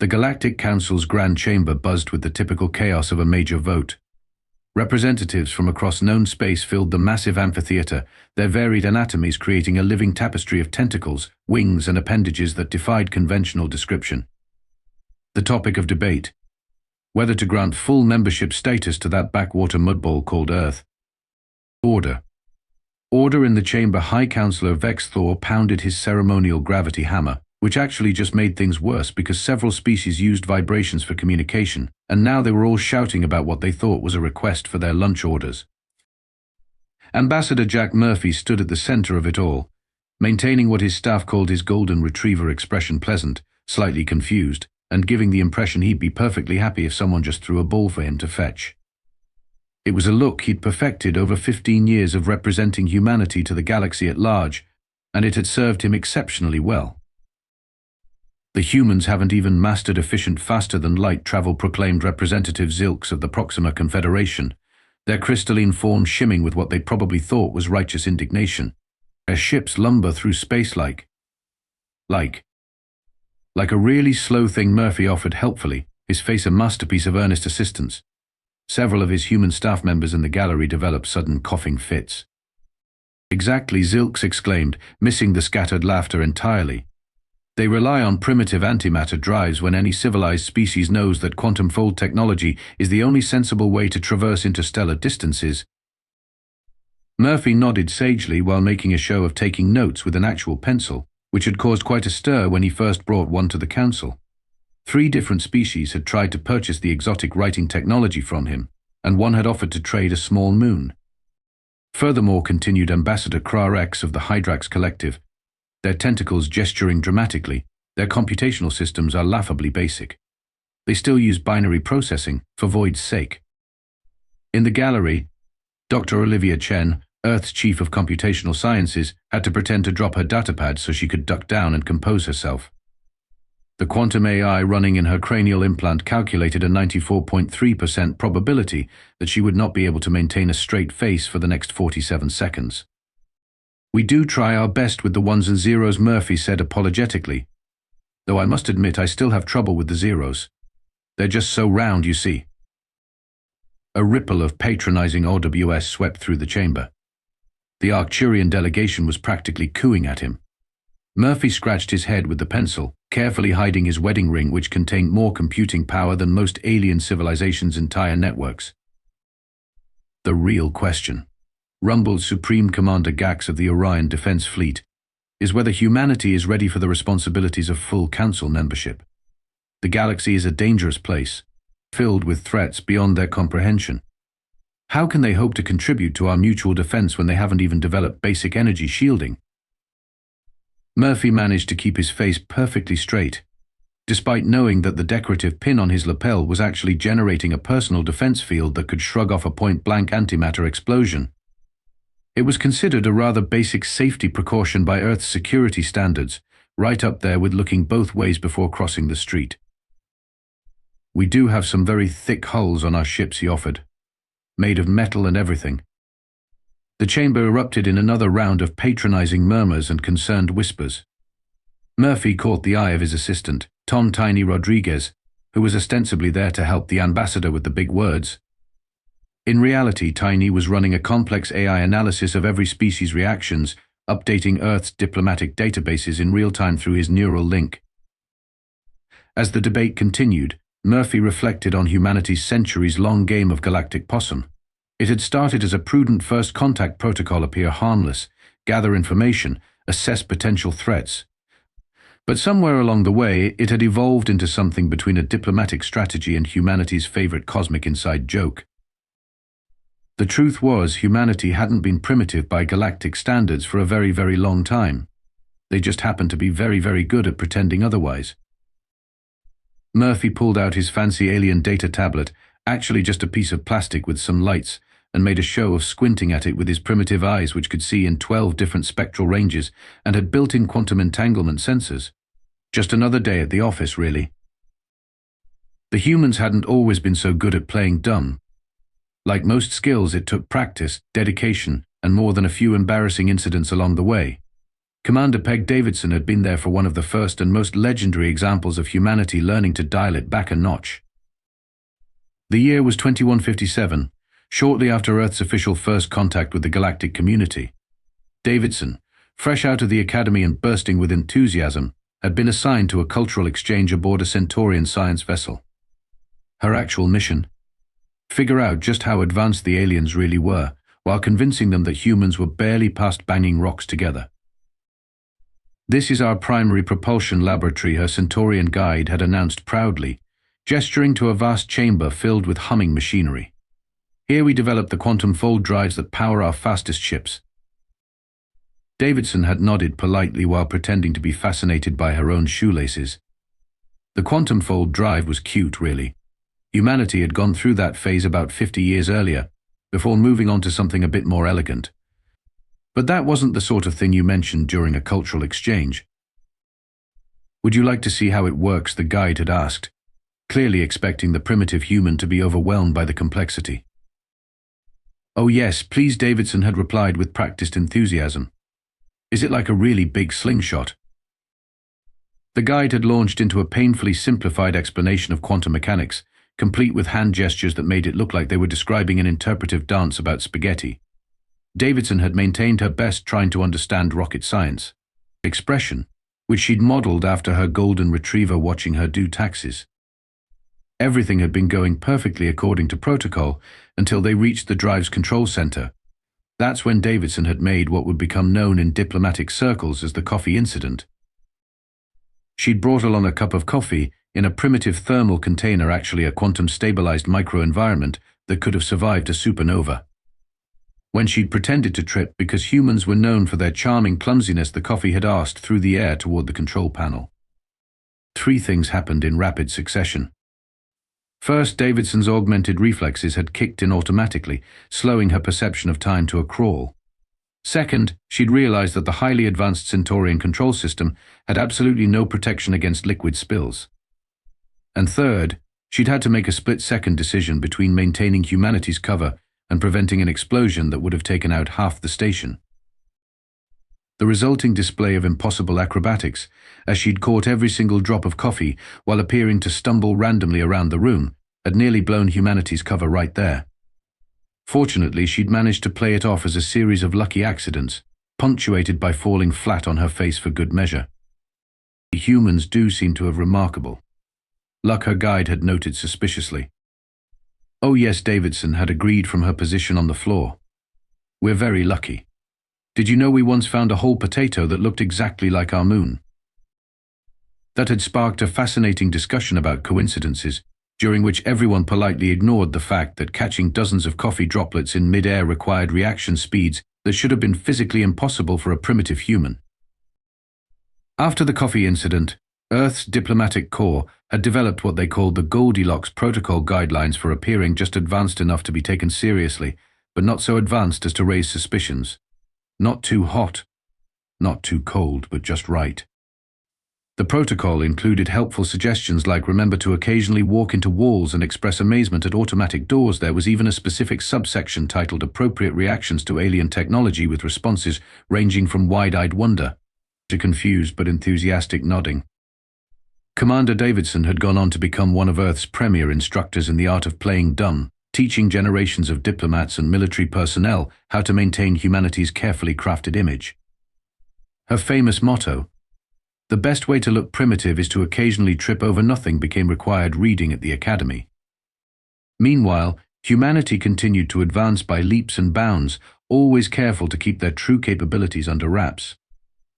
The Galactic Council's grand chamber buzzed with the typical chaos of a major vote. Representatives from across known space filled the massive amphitheater, their varied anatomies creating a living tapestry of tentacles, wings, and appendages that defied conventional description. The topic of debate: whether to grant full membership status to that backwater mudball called Earth. Order. Order in the chamber. High Counselor Vex Thor pounded his ceremonial gravity hammer, which actually just made things worse because several species used vibrations for communication, and now they were all shouting about what they thought was a request for their lunch orders. Ambassador Jack Murphy stood at the center of it all, maintaining what his staff called his golden retriever expression: pleasant, slightly confused, and giving the impression he'd be perfectly happy if someone just threw a ball for him to fetch. It was a look he'd perfected over 15 years of representing humanity to the galaxy at large, and it had served him exceptionally well. The humans haven't even mastered efficient faster-than-light travel, proclaimed Representative Zilks of the Proxima Confederation, their crystalline form shimming with what they probably thought was righteous indignation. Their ships lumber through space like a really slow thing. Murphy offered helpfully, his face a masterpiece of earnest assistance. Several of his human staff members in the gallery developed sudden coughing fits. Exactly, Zilks exclaimed, missing the scattered laughter entirely. They rely on primitive antimatter drives when any civilized species knows that quantum fold technology is the only sensible way to traverse interstellar distances. Murphy nodded sagely while making a show of taking notes with an actual pencil, which had caused quite a stir when he first brought one to the council. 3 different species had tried to purchase the exotic writing technology from him, and one had offered to trade a small moon. Furthermore, continued Ambassador Krarex of the Hydrax Collective, their tentacles gesturing dramatically, their computational systems are laughably basic. They still use binary processing, for void's sake. In the gallery, Dr. Olivia Chen, Earth's Chief of Computational Sciences, had to pretend to drop her datapad so she could duck down and compose herself. The quantum AI running in her cranial implant calculated a 94.3% probability that she would not be able to maintain a straight face for the next 47 seconds. "We do try our best with the ones and zeros," Murphy said apologetically, "though I must admit I still have trouble with the zeros. They're just so round, you see." A ripple of patronizing OWS swept through the chamber. The Arcturian delegation was practically cooing at him. Murphy scratched his head with the pencil, carefully hiding his wedding ring, which contained more computing power than most alien civilizations' entire networks. "The real question," rumbled Supreme Commander Gax of the Orion Defense Fleet, "is whether humanity is ready for the responsibilities of full council membership. The galaxy is a dangerous place, filled with threats beyond their comprehension. How can they hope to contribute to our mutual defense when they haven't even developed basic energy shielding?" Murphy managed to keep his face perfectly straight, despite knowing that the decorative pin on his lapel was actually generating a personal defense field that could shrug off a point-blank antimatter explosion. It was considered a rather basic safety precaution by Earth's security standards, right up there with looking both ways before crossing the street. "We do have some very thick hulls on our ships," he offered, "made of metal and everything." The chamber erupted in another round of patronizing murmurs and concerned whispers. Murphy caught the eye of his assistant, Tom Tiny Rodriguez, who was ostensibly there to help the ambassador with the big words. In reality, Tiny was running a complex AI analysis of every species' reactions, updating Earth's diplomatic databases in real time through his neural link. As the debate continued, Murphy reflected on humanity's centuries-long game of galactic possum. It had started as a prudent first contact protocol: appear harmless, gather information, assess potential threats. But somewhere along the way, it had evolved into something between a diplomatic strategy and humanity's favorite cosmic inside joke. The truth was, humanity hadn't been primitive by galactic standards for a very, very long time. They just happened to be very, very good at pretending otherwise. Murphy pulled out his fancy alien data tablet, actually just a piece of plastic with some lights, and made a show of squinting at it with his primitive eyes, which could see in 12 different spectral ranges and had built-in quantum entanglement sensors. Just another day at the office, really. The humans hadn't always been so good at playing dumb. Like most skills, it took practice, dedication, and more than a few embarrassing incidents along the way. Commander Peg Davidson had been there for one of the first and most legendary examples of humanity learning to dial it back a notch. The year was 2157, shortly after Earth's official first contact with the galactic community. Davidson, fresh out of the academy and bursting with enthusiasm, had been assigned to a cultural exchange aboard a Centaurian science vessel. Her actual mission? Figure out just how advanced the aliens really were, while convincing them that humans were barely past banging rocks together. "This is our primary propulsion laboratory," her Centaurian guide had announced proudly, gesturing to a vast chamber filled with humming machinery. "Here we develop the quantum fold drives that power our fastest ships." Davidson had nodded politely while pretending to be fascinated by her own shoelaces. The quantum fold drive was cute, really. Humanity had gone through that phase about 50 years earlier, before moving on to something a bit more elegant. But that wasn't the sort of thing you mentioned during a cultural exchange. "Would you like to see how it works?" the guide had asked, clearly expecting the primitive human to be overwhelmed by the complexity. "Oh yes, please," Davidson had replied with practiced enthusiasm. "Is it like a really big slingshot?" The guide had launched into a painfully simplified explanation of quantum mechanics, complete with hand gestures that made it look like they were describing an interpretive dance about spaghetti. Davidson had maintained her best trying to understand rocket science expression, which she'd modeled after her golden retriever watching her do taxes. Everything had been going perfectly according to protocol until they reached the drive's control center. That's when Davidson had made what would become known in diplomatic circles as the coffee incident. She'd brought along a cup of coffee in a primitive thermal container, actually a quantum-stabilized microenvironment that could have survived a supernova. When she'd pretended to trip because humans were known for their charming clumsiness, the coffee had asked through the air toward the control panel. Three things happened in rapid succession. First, Davidson's augmented reflexes had kicked in automatically, slowing her perception of time to a crawl. Second, she'd realized that the highly advanced Centaurian control system had absolutely no protection against liquid spills. And third, she'd had to make a split-second decision between maintaining humanity's cover and preventing an explosion that would have taken out half the station. The resulting display of impossible acrobatics, as she'd caught every single drop of coffee while appearing to stumble randomly around the room, had nearly blown humanity's cover right there. Fortunately, she'd managed to play it off as a series of lucky accidents, punctuated by falling flat on her face for good measure. The humans do seem to have remarkable luck, her guide had noted suspiciously. "Oh yes," Davidson had agreed from her position on the floor. "We're very lucky. Did you know we once found a whole potato that looked exactly like our moon?" That had sparked a fascinating discussion about coincidences, during which everyone politely ignored the fact that catching dozens of coffee droplets in mid-air required reaction speeds that should have been physically impossible for a primitive human. After the coffee incident, Earth's diplomatic corps had developed what they called the Goldilocks Protocol guidelines for appearing just advanced enough to be taken seriously, but not so advanced as to raise suspicions. Not too hot, not too cold, but just right. The protocol included helpful suggestions like remember to occasionally walk into walls and express amazement at automatic doors. There was even a specific subsection titled Appropriate Reactions to Alien Technology, with responses ranging from wide-eyed wonder to confused but enthusiastic nodding. Commander Davidson had gone on to become one of Earth's premier instructors in the art of playing dumb, teaching generations of diplomats and military personnel how to maintain humanity's carefully crafted image. Her famous motto, "The best way to look primitive is to occasionally trip over nothing," became required reading at the academy. Meanwhile, humanity continued to advance by leaps and bounds, always careful to keep their true capabilities under wraps.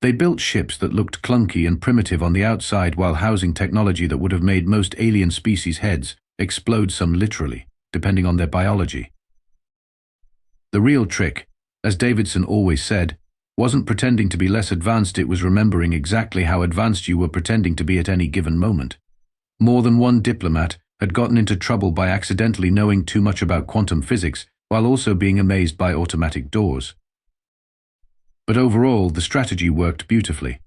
They built ships that looked clunky and primitive on the outside while housing technology that would have made most alien species' heads explode, some literally, depending on their biology. The real trick, as Davidson always said, wasn't pretending to be less advanced, it was remembering exactly how advanced you were pretending to be at any given moment. More than one diplomat had gotten into trouble by accidentally knowing too much about quantum physics while also being amazed by automatic doors. But overall, the strategy worked beautifully.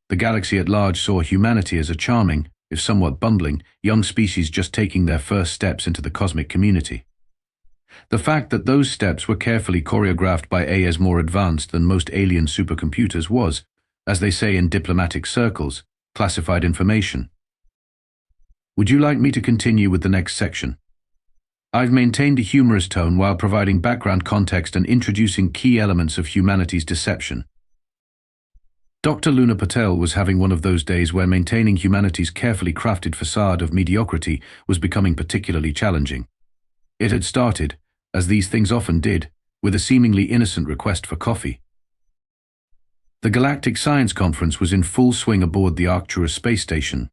The galaxy at large saw humanity as a charming, if somewhat bumbling, young species just taking their first steps into the cosmic community. The fact that those steps were carefully choreographed by as more advanced than most alien supercomputers was, as they say in diplomatic circles, classified information. Would you like me to continue with the next section? I've maintained a humorous tone while providing background context and introducing key elements of humanity's deception. Dr. Luna Patel was having one of those days where maintaining humanity's carefully crafted facade of mediocrity was becoming particularly challenging. It had started, as these things often did, with a seemingly innocent request for coffee. The Galactic Science Conference was in full swing aboard the Arcturus space station,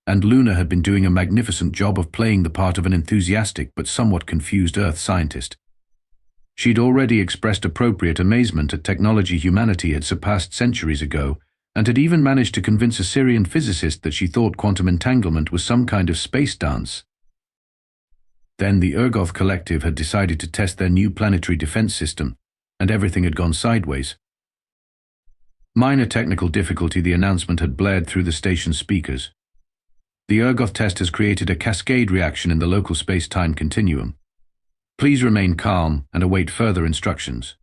and Luna had been doing a magnificent job of playing the part of an enthusiastic but somewhat confused Earth scientist. She'd already expressed appropriate amazement at technology humanity had surpassed centuries ago, and had even managed to convince a Syrian physicist that she thought quantum entanglement was some kind of space dance. Then the Ergoth Collective had decided to test their new planetary defense system, and everything had gone sideways. Minor technical difficulty, the announcement had blared through the station's speakers. The Ergoth test has created a cascade reaction in the local space-time continuum. Please remain calm and await further instructions.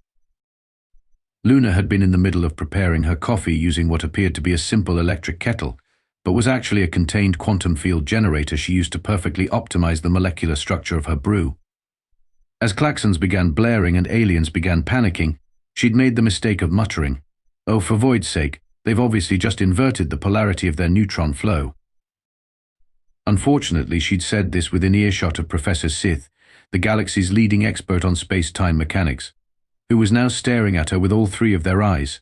Luna had been in the middle of preparing her coffee using what appeared to be a simple electric kettle, but was actually a contained quantum field generator she used to perfectly optimize the molecular structure of her brew. As klaxons began blaring and aliens began panicking, she'd made the mistake of muttering, "Oh, for void's sake, they've obviously just inverted the polarity of their neutron flow." Unfortunately, she'd said this within earshot of Professor Sith, the galaxy's leading expert on space-time mechanics, who was now staring at her with all three of their eyes.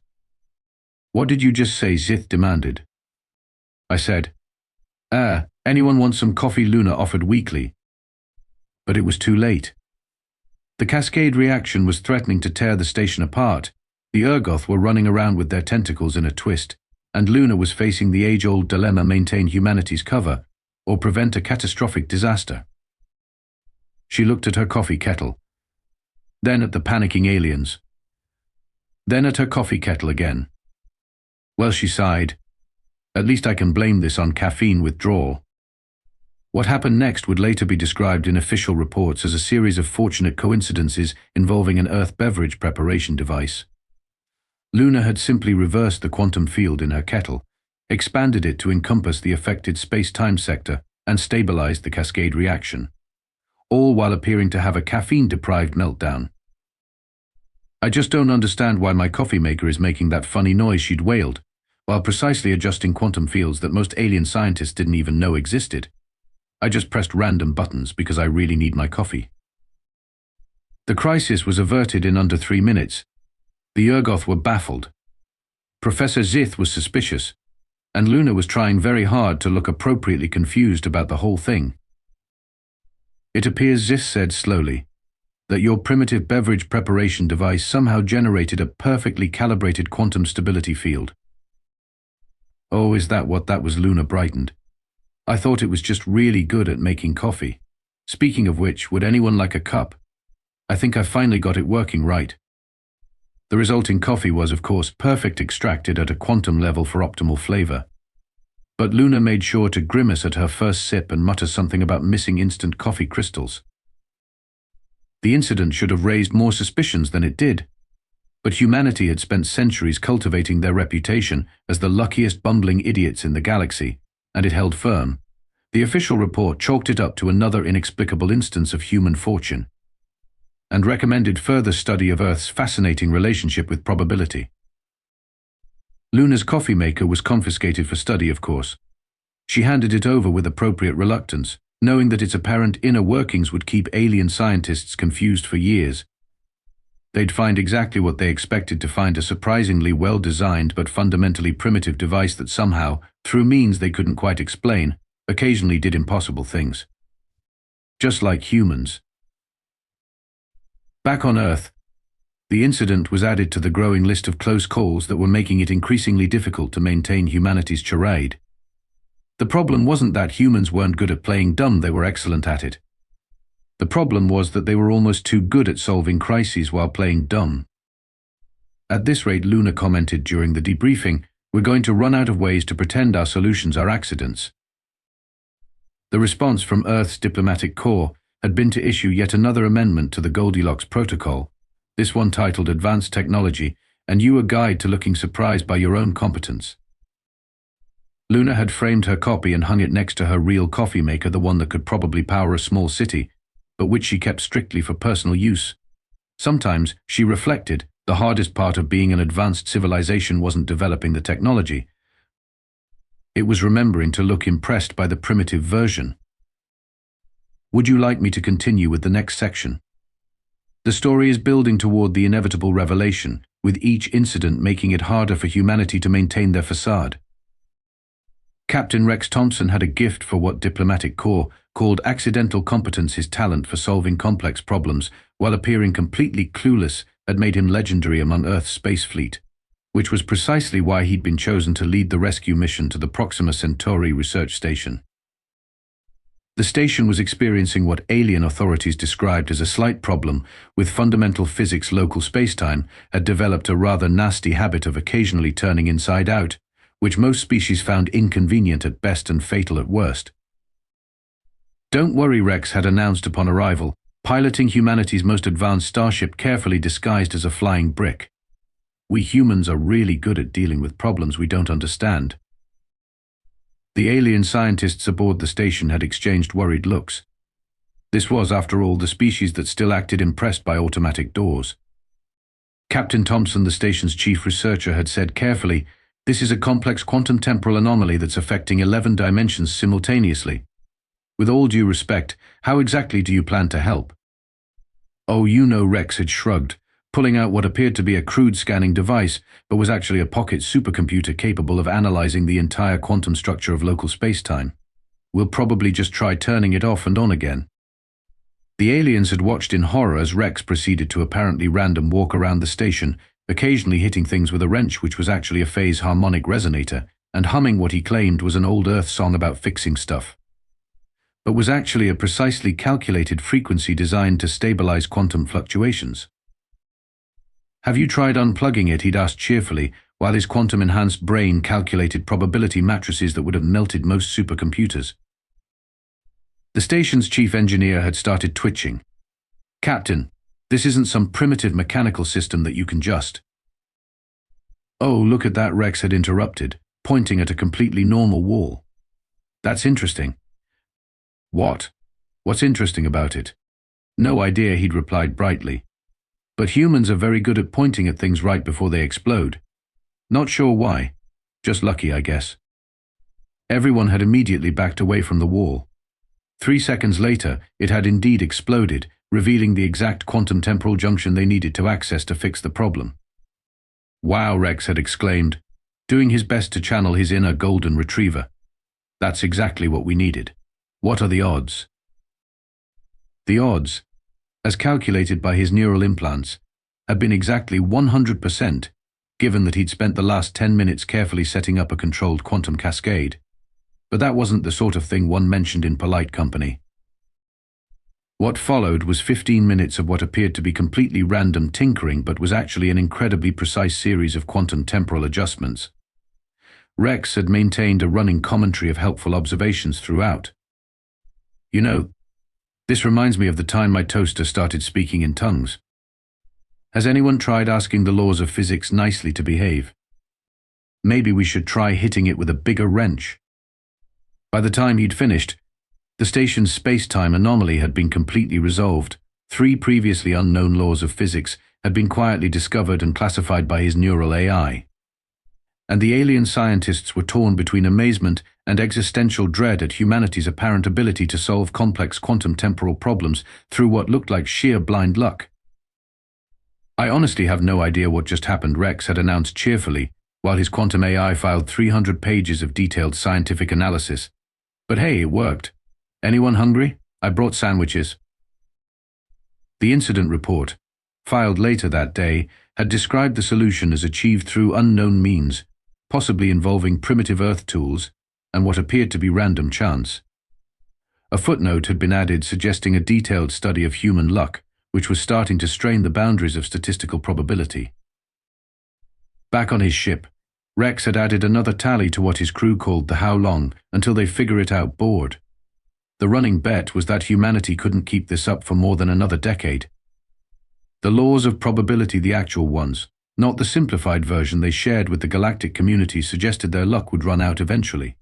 "What did you just say?" Sith demanded. I said, "Anyone want some coffee?" Luna offered weakly. But it was too late. The cascade reaction was threatening to tear the station apart. The Ergoth were running around with their tentacles in a twist, and Luna was facing the age-old dilemma: maintain humanity's cover, or prevent a catastrophic disaster. She looked at her coffee kettle, then at the panicking aliens, then at her coffee kettle again. "Well," she sighed, "at least I can blame this on caffeine withdrawal." What happened next would later be described in official reports as a series of fortunate coincidences involving an Earth beverage preparation device. Luna had simply reversed the quantum field in her kettle, expanded it to encompass the affected space-time sector, and stabilized the cascade reaction, all while appearing to have a caffeine-deprived meltdown. "I just don't understand why my coffee maker is making that funny noise," she'd wailed, while precisely adjusting quantum fields that most alien scientists didn't even know existed. "I just pressed random buttons because I really need my coffee." The crisis was averted in under 3 minutes. The Ergoth were baffled. Professor Zith was suspicious, and Luna was trying very hard to look appropriately confused about the whole thing. "It appears," Zith said slowly, "that your primitive beverage preparation device somehow generated a perfectly calibrated quantum stability field." "Oh, is that what that was?" Luna brightened. "I thought it was just really good at making coffee. Speaking of which, would anyone like a cup? I think I've finally got it working right." The resulting coffee was, of course, perfect, extracted at a quantum level for optimal flavor. But Luna made sure to grimace at her first sip and mutter something about missing instant coffee crystals. The incident should have raised more suspicions than it did. But humanity had spent centuries cultivating their reputation as the luckiest bumbling idiots in the galaxy, and it held firm. The official report chalked it up to another inexplicable instance of human fortune, and recommended further study of Earth's fascinating relationship with probability. Luna's coffee maker was confiscated for study, of course. She handed it over with appropriate reluctance, knowing that its apparent inner workings would keep alien scientists confused for years. They'd find exactly what they expected to find: a surprisingly well-designed but fundamentally primitive device that somehow, through means they couldn't quite explain, occasionally did impossible things. Just like humans. Back on Earth, the incident was added to the growing list of close calls that were making it increasingly difficult to maintain humanity's charade. The problem wasn't that humans weren't good at playing dumb; they were excellent at it. The problem was that they were almost too good at solving crises while playing dumb. "At this rate," Luna commented during the debriefing, "we're going to run out of ways to pretend our solutions are accidents." The response from Earth's diplomatic corps had been to issue yet another amendment to the Goldilocks Protocol, this one titled Advanced Technology, and you a guide to looking surprised by your own competence. Luna had framed her copy and hung it next to her real coffee maker, the one that could probably power a small city, but which she kept strictly for personal use. Sometimes, she reflected, the hardest part of being an advanced civilization wasn't developing the technology. It was remembering to look impressed by the primitive version. Would you like me to continue with the next section? The story is building toward the inevitable revelation, with each incident making it harder for humanity to maintain their facade. Captain Rex Thompson had a gift for what Diplomatic Corps called accidental competence. His talent for solving complex problems while appearing completely clueless had made him legendary among Earth's space fleet, which was precisely why he'd been chosen to lead the rescue mission to the Proxima Centauri research station. The station was experiencing what alien authorities described as a slight problem with fundamental physics. Local spacetime had developed a rather nasty habit of occasionally turning inside out, which most species found inconvenient at best and fatal at worst. "Don't worry," Rex had announced upon arrival, piloting humanity's most advanced starship carefully disguised as a flying brick. "We humans are really good at dealing with problems we don't understand." The alien scientists aboard the station had exchanged worried looks. This was, after all, the species that still acted impressed by automatic doors. Captain Thompson, the station's chief researcher, had said carefully, "This is a complex quantum temporal anomaly that's affecting 11 dimensions simultaneously. With all due respect, how exactly do you plan to help?" "Oh, you know," Rex had shrugged, pulling out what appeared to be a crude scanning device, but was actually a pocket supercomputer capable of analyzing the entire quantum structure of local spacetime. "We'll probably just try turning it off and on again." The aliens had watched in horror as Rex proceeded to apparently random walk around the station, occasionally hitting things with a wrench, which was actually a phase harmonic resonator, and humming what he claimed was an old Earth song about fixing stuff, but was actually a precisely calculated frequency designed to stabilize quantum fluctuations. "Have you tried unplugging it?" he'd asked cheerfully, while his quantum-enhanced brain calculated probability matrices that would have melted most supercomputers. The station's chief engineer had started twitching. "Captain, this isn't some primitive mechanical system that you can just—" "Oh, look at that," Rex had interrupted, pointing at a completely normal wall. "That's interesting." "What? What's interesting about it?" "No idea," he'd replied brightly. "But humans are very good at pointing at things right before they explode. Not sure why. Just lucky, I guess." Everyone had immediately backed away from the wall. 3 seconds later, it had indeed exploded, revealing the exact quantum temporal junction they needed to access to fix the problem. "Wow," Rex had exclaimed, doing his best to channel his inner golden retriever. "That's exactly what we needed. What are the odds?" The odds, as calculated by his neural implants, had been exactly 100%, given that he'd spent the last 10 minutes carefully setting up a controlled quantum cascade. But that wasn't the sort of thing one mentioned in polite company. What followed was 15 minutes of what appeared to be completely random tinkering, but was actually an incredibly precise series of quantum temporal adjustments. Rex had maintained a running commentary of helpful observations throughout. "You know, this reminds me of the time my toaster started speaking in tongues. Has anyone tried asking the laws of physics nicely to behave? Maybe we should try hitting it with a bigger wrench." By the time he'd finished, the station's space-time anomaly had been completely resolved. 3 previously unknown laws of physics had been quietly discovered and classified by his neural AI. And the alien scientists were torn between amazement and existential dread at humanity's apparent ability to solve complex quantum temporal problems through what looked like sheer blind luck. "I honestly have no idea what just happened," Rex had announced cheerfully, while his quantum AI filed 300 pages of detailed scientific analysis. "But hey, it worked. Anyone hungry? I brought sandwiches." The incident report, filed later that day, had described the solution as achieved through unknown means, possibly involving primitive Earth tools and what appeared to be random chance. A footnote had been added suggesting a detailed study of human luck, which was starting to strain the boundaries of statistical probability. Back on his ship, Rex had added another tally to what his crew called the "how long until they figure it out" board. The running bet was that humanity couldn't keep this up for more than another decade. The laws of probability, the actual ones, Not the simplified version they shared with the galactic community suggested their luck would run out eventually.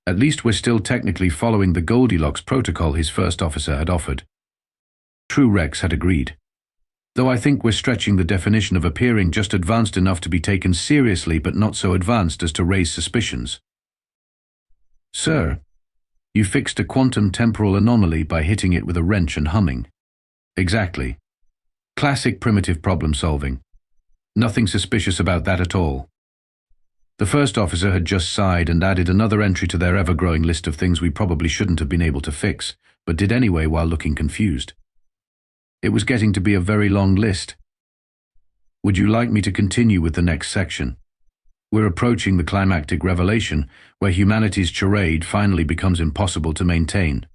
At least we're still technically following the Goldilocks protocol his first officer had offered. True Rex had agreed. Though I think we're stretching the definition of appearing just advanced enough to be taken seriously but not so advanced as to raise suspicions. Sir, you fixed a quantum temporal anomaly by hitting it with a wrench and humming. Exactly. Classic primitive problem solving. Nothing suspicious about that at all. The first officer had just sighed and added another entry to their ever-growing list of things we probably shouldn't have been able to fix, but did anyway while looking confused. It was getting to be a very long list. Would you like me to continue with the next section? We're approaching the climactic revelation, where humanity's charade finally becomes impossible to maintain.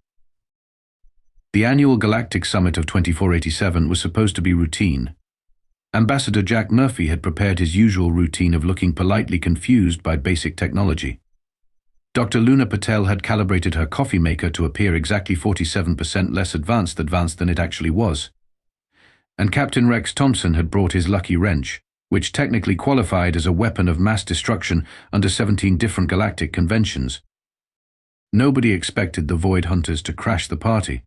The annual Galactic Summit of 2487 was supposed to be routine. Ambassador Jack Murphy had prepared his usual routine of looking politely confused by basic technology. Dr. Luna Patel had calibrated her coffee maker to appear exactly 47% less advanced than it actually was. And Captain Rex Thompson had brought his lucky wrench, which technically qualified as a weapon of mass destruction under 17 different galactic conventions. Nobody expected the Void Hunters to crash the party.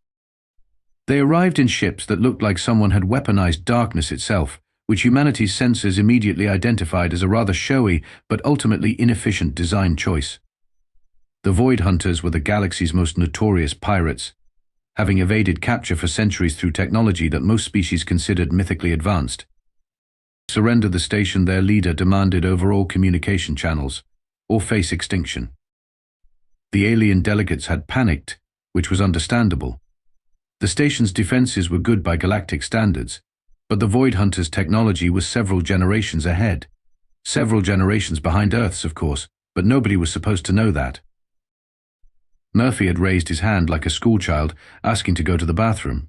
They arrived in ships that looked like someone had weaponized darkness itself, which humanity's sensors immediately identified as a rather showy but ultimately inefficient design choice. The Void Hunters were the galaxy's most notorious pirates, having evaded capture for centuries through technology that most species considered mythically advanced. To surrender the station, their leader demanded over all communication channels, or face extinction. The alien delegates had panicked, which was understandable. The station's defenses were good by galactic standards, but the Void Hunters' technology was several generations ahead. Several generations behind Earth's, of course, but nobody was supposed to know that. Murphy had raised his hand like a schoolchild, asking to go to the bathroom.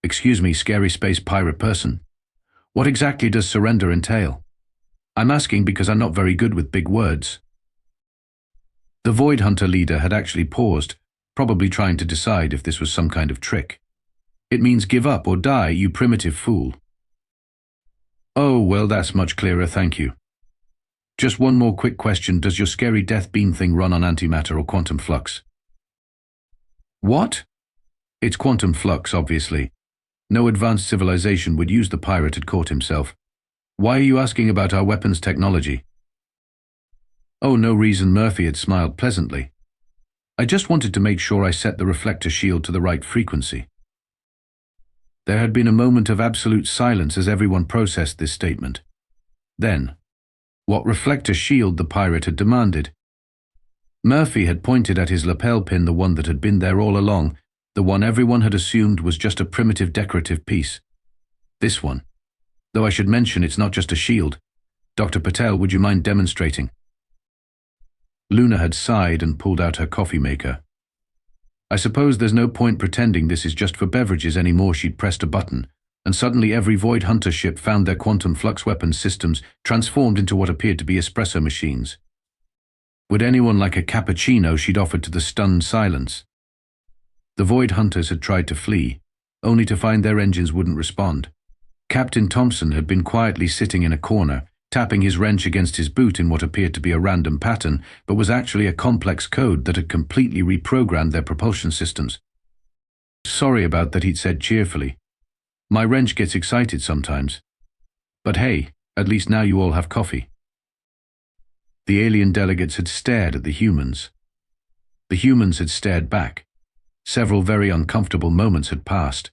"Excuse me, scary space pirate person. What exactly does surrender entail? I'm asking because I'm not very good with big words." The Void Hunter leader had actually paused, probably trying to decide if this was some kind of trick. "It means give up or die, you primitive fool." "Oh, well, that's much clearer, thank you. Just one more quick question, does your scary death beam thing run on antimatter or quantum flux?" "What?" "It's quantum flux, obviously. No advanced civilization would use," the pirate had caught himself. "Why are you asking about our weapons technology?" "Oh, no reason," Murphy had smiled pleasantly. "I just wanted to make sure I set the reflector shield to the right frequency." There had been a moment of absolute silence as everyone processed this statement. Then, what reflector shield, the pirate had demanded? Murphy had pointed at his lapel pin, the one that had been there all along, the one everyone had assumed was just a primitive decorative piece. This one. Though I should mention it's not just a shield. Dr. Patel, would you mind demonstrating? Luna had sighed and pulled out her coffee maker. "I suppose there's no point pretending this is just for beverages anymore." She'd pressed a button, and suddenly every Void Hunter ship found their quantum flux weapons systems transformed into what appeared to be espresso machines. "Would anyone like a cappuccino?" she'd offered to the stunned silence. The Void Hunters had tried to flee, only to find their engines wouldn't respond. Captain Thompson had been quietly sitting in a corner, tapping his wrench against his boot in what appeared to be a random pattern, but was actually a complex code that had completely reprogrammed their propulsion systems. "Sorry about that," he'd said cheerfully. "My wrench gets excited sometimes. But hey, at least now you all have coffee." The alien delegates had stared at the humans. The humans had stared back. Several very uncomfortable moments had passed.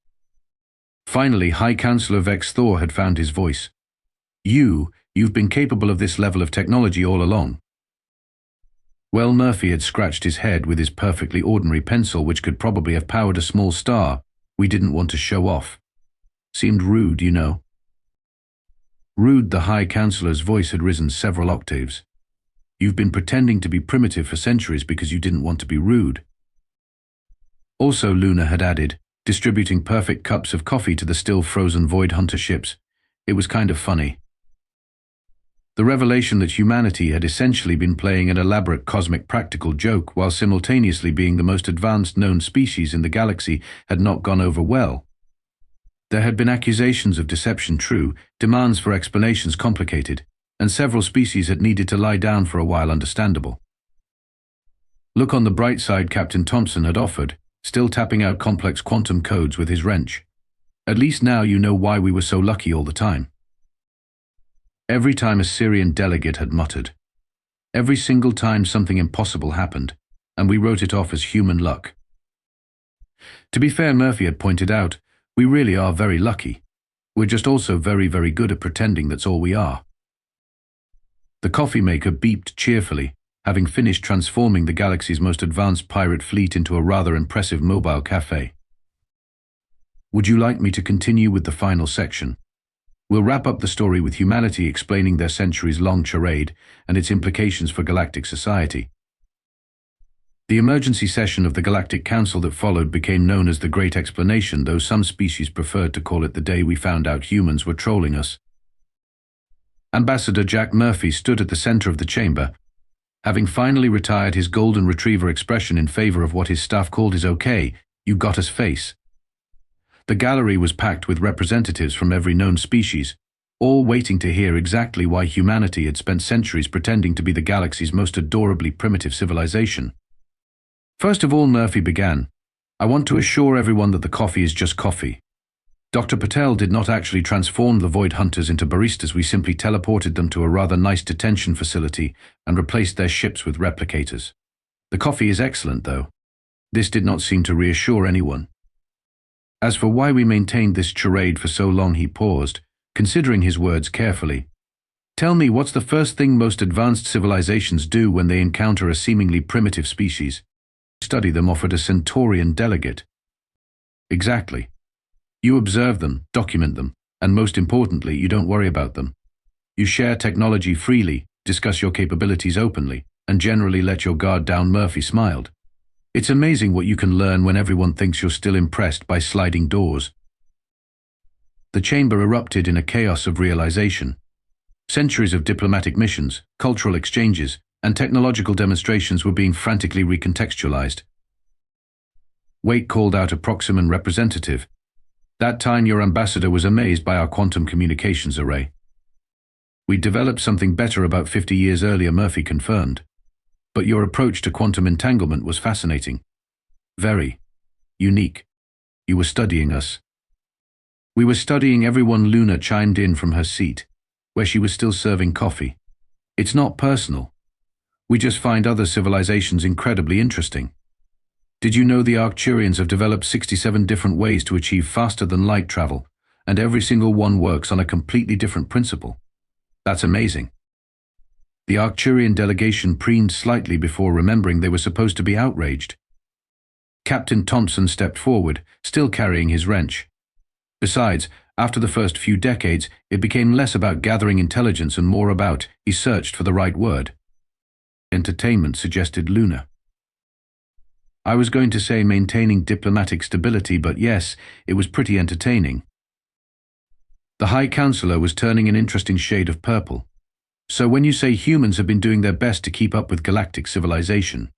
Finally, High Counselor Vex Thor had found his voice. You've been capable of this level of technology all along." Well, Murphy had scratched his head with his perfectly ordinary pencil, which could probably have powered a small star. We didn't want to show off. Seemed rude, you know. Rude, the High Counselor's voice had risen several octaves. "You've been pretending to be primitive for centuries because you didn't want to be rude." Also, Luna had added, distributing perfect cups of coffee to the still frozen Void Hunter ships. It was kind of funny. The revelation that humanity had essentially been playing an elaborate cosmic practical joke while simultaneously being the most advanced known species in the galaxy had not gone over well. There had been accusations of deception true, demands for explanations complicated, and several species had needed to lie down for a while understandable. Look on the bright side, Captain Thompson had offered, still tapping out complex quantum codes with his wrench. At least now you know why we were so lucky all the time. Every time a Syrian delegate had muttered. Every single time something impossible happened, and we wrote it off as human luck. To be fair, Murphy had pointed out, we really are very lucky. We're just also very, very good at pretending that's all we are. The coffee maker beeped cheerfully, having finished transforming the galaxy's most advanced pirate fleet into a rather impressive mobile cafe. Would you like me to continue with the final section? We'll wrap up the story with humanity explaining their centuries-long charade and its implications for galactic society. The emergency session of the Galactic Council that followed became known as the Great Explanation, though some species preferred to call it the day we found out humans were trolling us. Ambassador Jack Murphy stood at the center of the chamber, having finally retired his golden retriever expression in favor of what his staff called his "okay, you got us" face. The gallery was packed with representatives from every known species, all waiting to hear exactly why humanity had spent centuries pretending to be the galaxy's most adorably primitive civilization. First of all, Murphy began, "I want to assure everyone that the coffee is just coffee. Dr. Patel did not actually transform the Void Hunters into baristas. We simply teleported them to a rather nice detention facility and replaced their ships with replicators. The coffee is excellent, though." This did not seem to reassure anyone. As for why we maintained this charade for so long, he paused, considering his words carefully. "Tell me, what's the first thing most advanced civilizations do when they encounter a seemingly primitive species?" "Study them," offered a Centaurian delegate. "Exactly. You observe them, document them, and most importantly, you don't worry about them. You share technology freely, discuss your capabilities openly, and generally let your guard down." Murphy smiled. "It's amazing what you can learn when everyone thinks you're still impressed by sliding doors." The chamber erupted in a chaos of realization. Centuries of diplomatic missions, cultural exchanges, and technological demonstrations were being frantically recontextualized. Wait called out a Proximan representative. "That time your ambassador was amazed by our quantum communications array." "We developed something better about 50 years earlier," Murphy confirmed. "But your approach to quantum entanglement was fascinating. Very unique. You were studying us." "We were studying everyone," Luna chimed in from her seat, where she was still serving coffee. "It's not personal. We just find other civilizations incredibly interesting. Did you know the Arcturians have developed 67 different ways to achieve faster-than-light travel, and every single one works on a completely different principle? That's amazing." The Arcturian delegation preened slightly before remembering they were supposed to be outraged. Captain Thompson stepped forward, still carrying his wrench. "Besides, after the first few decades, it became less about gathering intelligence and more about," he searched for the right word. "Entertainment," suggested Luna. "I was going to say maintaining diplomatic stability, but yes, it was pretty entertaining." The High Counselor was turning an interesting shade of purple. "So when you say humans have been doing their best to keep up with galactic civilization?"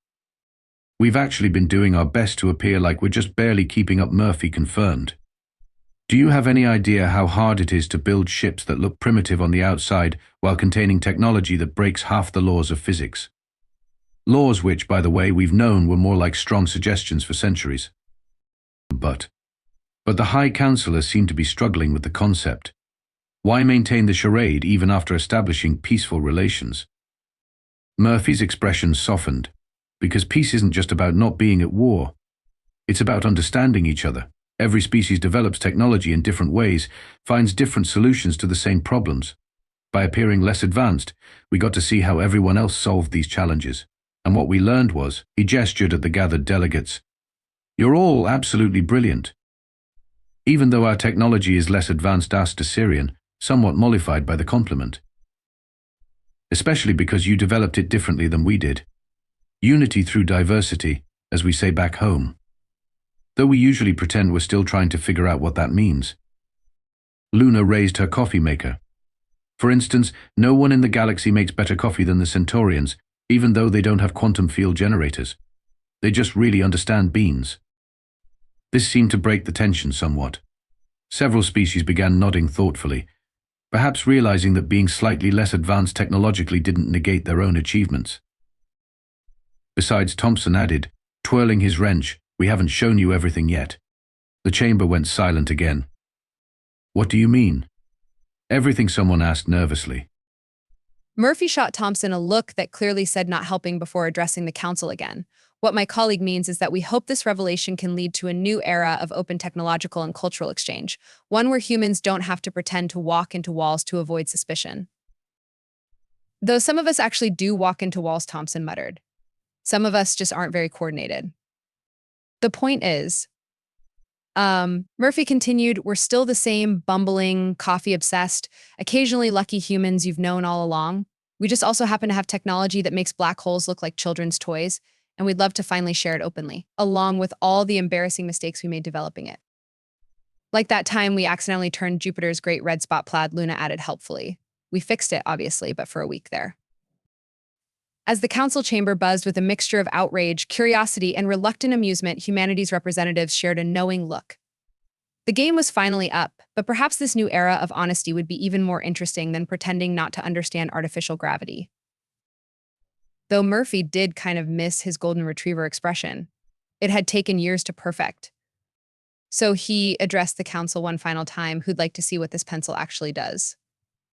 "We've actually been doing our best to appear like we're just barely keeping up," Murphy confirmed. "Do you have any idea how hard it is to build ships that look primitive on the outside while containing technology that breaks half the laws of physics? Laws which, by the way, we've known were more like strong suggestions for centuries." But the High Counselor seemed to be struggling with the concept. Why maintain the charade even after establishing peaceful relations? Murphy's expression softened, because peace isn't just about not being at war. It's about understanding each other. Every species develops technology in different ways, finds different solutions to the same problems. By appearing less advanced, we got to see how everyone else solved these challenges. And what we learned was, he gestured at the gathered delegates, "You're all absolutely brilliant. Even though our technology is less advanced," asked Assyrian, somewhat mollified by the compliment. "Especially because you developed it differently than we did. Unity through diversity, as we say back home. Though we usually pretend we're still trying to figure out what that means." Luna raised her coffee maker. "For instance, no one in the galaxy makes better coffee than the Centaurians, even though they don't have quantum field generators. They just really understand beans." This seemed to break the tension somewhat. Several species began nodding thoughtfully, perhaps realizing that being slightly less advanced technologically didn't negate their own achievements. Besides, Thompson added, twirling his wrench, "We haven't shown you everything yet." The chamber went silent again. "What do you mean?" "Everything," someone asked nervously. Murphy shot Thompson a look that clearly said not helping before addressing the council again. "What my colleague means is that we hope this revelation can lead to a new era of open technological and cultural exchange, one where humans don't have to pretend to walk into walls to avoid suspicion." "Though some of us actually do walk into walls," Thompson muttered. "Some of us just aren't very coordinated." "The point is," Murphy continued, "we're still the same bumbling, coffee-obsessed, occasionally lucky humans you've known all along. We just also happen to have technology that makes black holes look like children's toys, and we'd love to finally share it openly, along with all the embarrassing mistakes we made developing it. Like that time we accidentally turned Jupiter's great red spot plaid," Luna added helpfully. "We fixed it, obviously, but for a week there." As the council chamber buzzed with a mixture of outrage, curiosity, and reluctant amusement, humanity's representatives shared a knowing look. The game was finally up, but perhaps this new era of honesty would be even more interesting than pretending not to understand artificial gravity. Though Murphy did kind of miss his golden retriever expression. It had taken years to perfect. So he addressed the council one final time, who'd like to see what this pencil actually does.